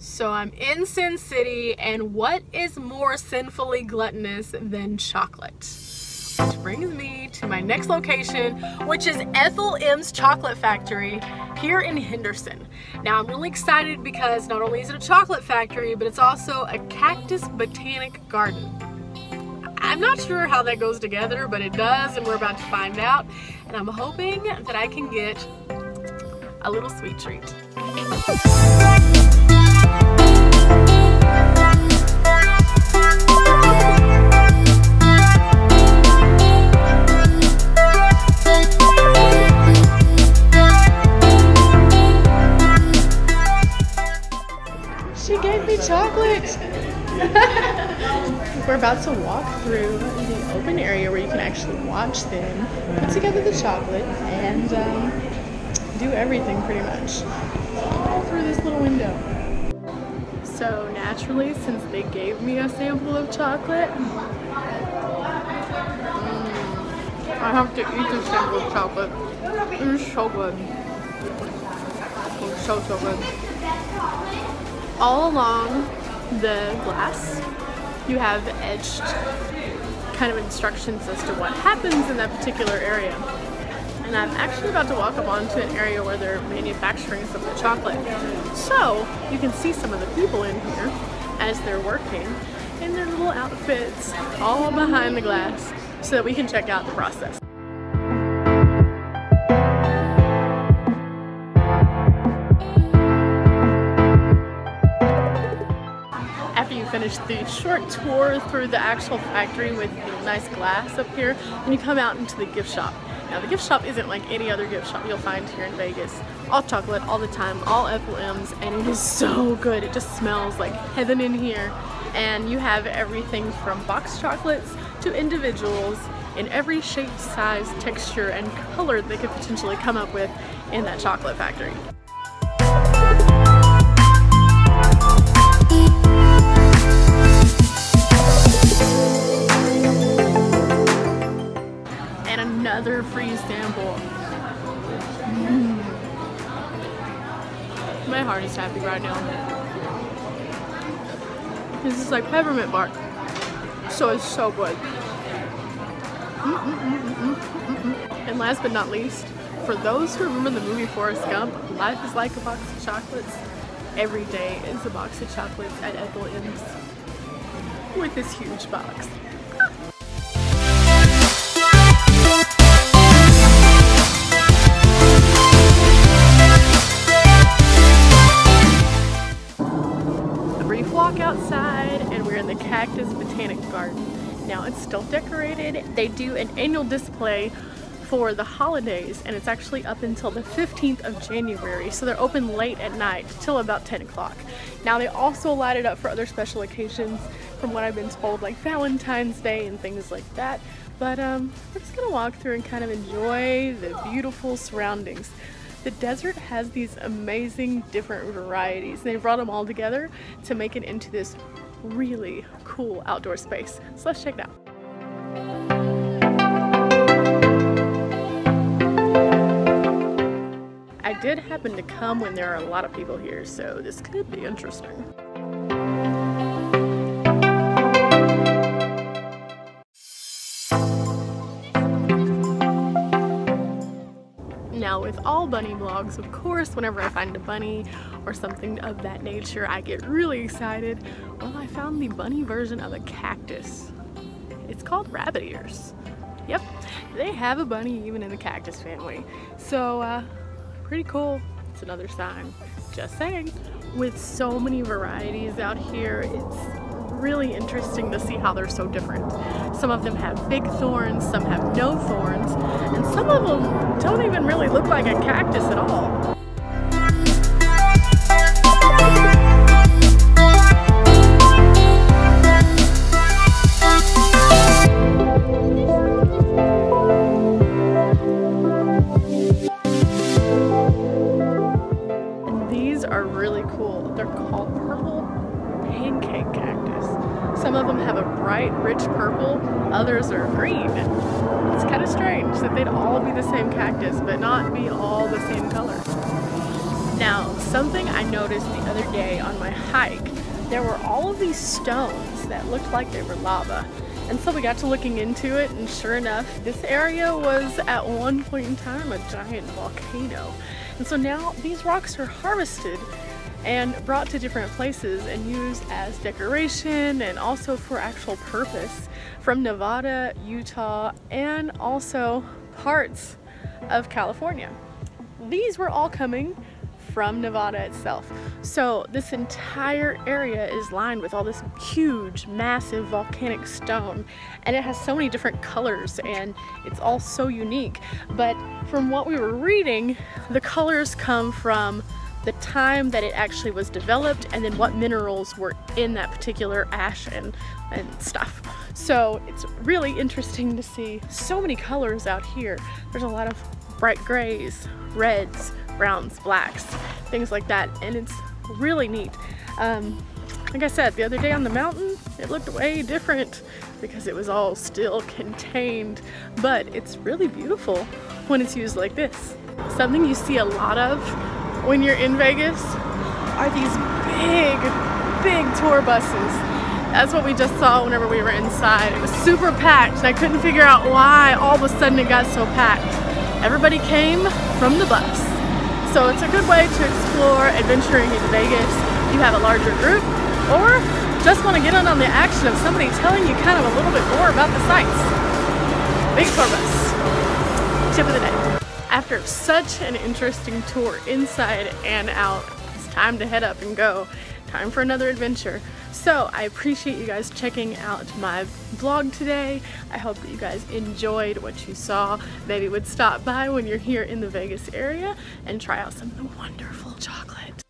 So I'm in Sin City, and what is more sinfully gluttonous than chocolate? Which brings me to my next location, which is Ethel M's chocolate factory here in Henderson. Now I'm really excited because not only is it a chocolate factory, but it's also a cactus botanic garden. I'm not sure how that goes together, but it does, and we're about to find out. And I'm hoping that I can get a little sweet treat. She gave me chocolate! We're about to walk through the open area where you can actually watch them put together the chocolate and do everything pretty much all through this little window. So naturally, since they gave me a sample of chocolate, I have to eat this sample of chocolate. It's so good. It's so good. All along the glass, you have etched kind of instructions as to what happens in that particular area. And I'm actually about to walk up onto an area where they're manufacturing some of the chocolate. So you can see some of the people in here as they're working in their little outfits all behind the glass so that we can check out the process. After you finish the short tour through the actual factory with the nice glass up here, and you come out into the gift shop. Now the gift shop isn't like any other gift shop you'll find here in Vegas. All chocolate, all the time, all Ethel M's, and it is so good. It just smells like heaven in here. And you have everything from box chocolates to individuals in every shape, size, texture, and color they could potentially come up with in that chocolate factory. Another free sample. My heart is happy right now. This is like peppermint bark, so it's so good. And last but not least, for those who remember the movie Forrest Gump, life is like a box of chocolates. Every day is a box of chocolates at Ethel M's with this huge box. Walk outside and we're in the Cactus Botanic Garden. Now it's still decorated. They do an annual display for the holidays and it's actually up until the 15th of January, so they're open late at night till about 10 o'clock. Now they also light it up for other special occasions from what I've been told, like Valentine's Day and things like that, but we're just gonna walk through and kind of enjoy the beautiful surroundings. The desert has these amazing different varieties. They brought them all together to make it into this really cool outdoor space. So let's check it out. I did happen to come when there are a lot of people here, so this could be interesting. Now with all bunny vlogs, of course, whenever I find a bunny or something of that nature, I get really excited. Well, I found the bunny version of a cactus. It's called rabbit ears. Yep, they have a bunny even in the cactus family. So, pretty cool. It's another sign. Just saying. With so many varieties out here, it's really interesting to see how they're so different. Some of them have big thorns, some have no thorns, and some of them don't even really look like a cactus at all. And these are really cool. They're called purple pancake cactus. Some of them have a bright, rich purple, others are green. It's kind of strange that they'd all be the same cactus, but not be all the same color. Now, something I noticed the other day on my hike, there were all of these stones that looked like they were lava. And so we got to looking into it, and sure enough, this area was at one point in time a giant volcano. And so now these rocks are harvested and brought to different places and used as decoration and also for actual purpose from Nevada, Utah, and also parts of California. These were all coming from Nevada itself. So this entire area is lined with all this huge, massive volcanic stone, and it has so many different colors and it's all so unique. But from what we were reading, the colors come from the time that it actually was developed and then what minerals were in that particular ash and stuff. So it's really interesting to see so many colors out here. There's a lot of bright grays, reds, browns, blacks, things like that, and it's really neat. Like I said, the other day on the mountain, it looked way different because it was all still contained, but it's really beautiful when it's used like this. Something you see a lot of when you're in Vegas are these big tour buses. That's what we just saw whenever we were inside. It was super packed, and I couldn't figure out why all of a sudden it got so packed. Everybody came from the bus. So it's a good way to explore adventuring in Vegas. You have a larger group, or just want to get in on the action of somebody telling you kind of a little bit more about the sights. Big tour bus. Tip of the day. After such an interesting tour inside and out, it's time to head up and go. Time for another adventure. So I appreciate you guys checking out my vlog today. I hope that you guys enjoyed what you saw. Maybe would stop by when you're here in the Vegas area and try out some of the wonderful chocolate.